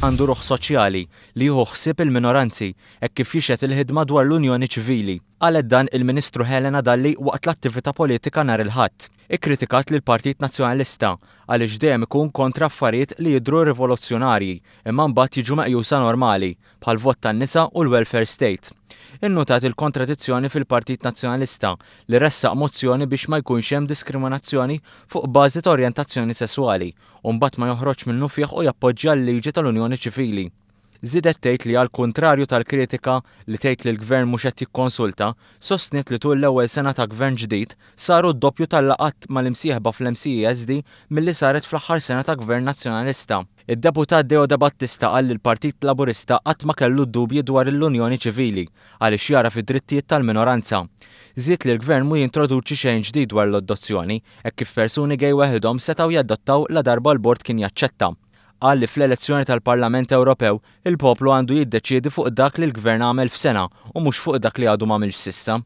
għandu ruħ soċjali li jieħu ħsieb il-minoranzi hekk kif jixed il-ħidma dwar l-Unjoni Ċivili. Qalet dan il-Ministru Helena Dalli waqt l-attività politika nhar il-Ħadd. Ikkritikat lill Partit Nazzjonalista għaliex dejjem ikun kontra affarijiet li jidhru rivoluzzjonarji imma mbagħad jiġu meqjusa normali bħal vot tan-nisa u l-welfare state. Innutat il-kontradizzjoni fil-Partit Nazzjonalista li ressaq mozzjoni biex ma jkunx hemm diskriminazzjoni fuq bażi ta' orjentazzjoni sesswali u mbagħad ma joħroġ minnu fih u jappoġġja l-liġi tal-Unjoni Ċivili. Żiedet tgħid li għall-kuntrarju tal-kritika li tgħid li l-Gvern mhux qed jikkonsulta, sostniet li tul l-ewwel sena ta' Gvern ġdid saru d-doppju tal-laqgħat mal-imsieħba fl-MCSD milli saret fl-aħħar sena ta' Gvern Nazzjonalista. Id-deputat Deo De Battista qal li l-Partit Laburista qatt ma kellu dubji dwar l-Unjoni Ċivili għaliex jara fid-drittijiet tal-minoranza. Żied li l-Gvern mhu jintroduċi xejn ġdid dwar l-adozzjoni hekk kif persuni gej waħedhom setgħu jadottaw la darba l-bord kien jaċċetta. Qal li fl-elezzjoni tal-Parlament Ewropew il-poplu għandu jiddeċiedi fuq dak li l-Gvern għamel f'sena u mhux fuq dak li għadu m'għamilx s'issa.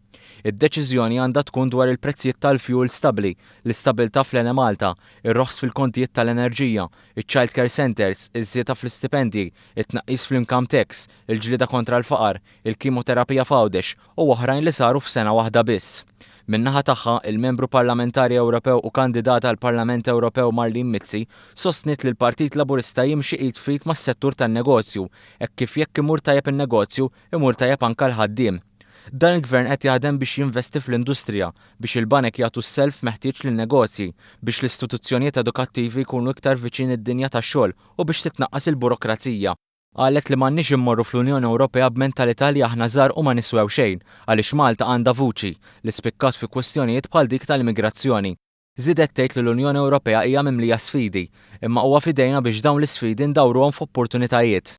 Id-deċiżjoni għandha tkun dwar il-prezzijiet tal-fuel stabbli, l-istabilità fl-Ene Malta, ir-roħs fil-kontijiet tal-enerġija, iċ-child care centers, iż-żieda fl-istipendji, it-tnaqqis fl-income tax, il-ġlieda kontra l-faqar, il-kimoterapija f'għawdex u oħrajn li saru f'sena waħda biss. Min-naħa tagħha, il-Membru Parlamentari Ewropew u kandidata għall Parlament Ewropew Marlene Mizzi sostniet li l-Partit Laburista jimxi id fit mas-settur tan-negozju hekk kif jekk imur tajjeb in-negozju imur tajjeb anke l-ħaddiem. Dan il-Gvern qed jaħdem biex jinvesti fl-industrija, biex il-banek jagħtu s-self meħtieġ lin-negozji, biex l-istituzzjonijiet edukattivi jkunu iktar viċin id-dinja tax-xogħol u biex titnaqqas il-burokrazija. Qalet li m'għandniex immorru fl-Unjoni Ewropea b'mentalità li aħna żgħar u ma niswew xejn għaliex Malta għandha vuċi li spikkat fi kwestjonijiet bħal dik tal-immigrazzjoni. Żiedet tgħid li l-Unjoni Ewropea hija mimlija sfidi, imma huwa f'idejna biex dawn l-isfidi ndawruhom f'opportunitajiet.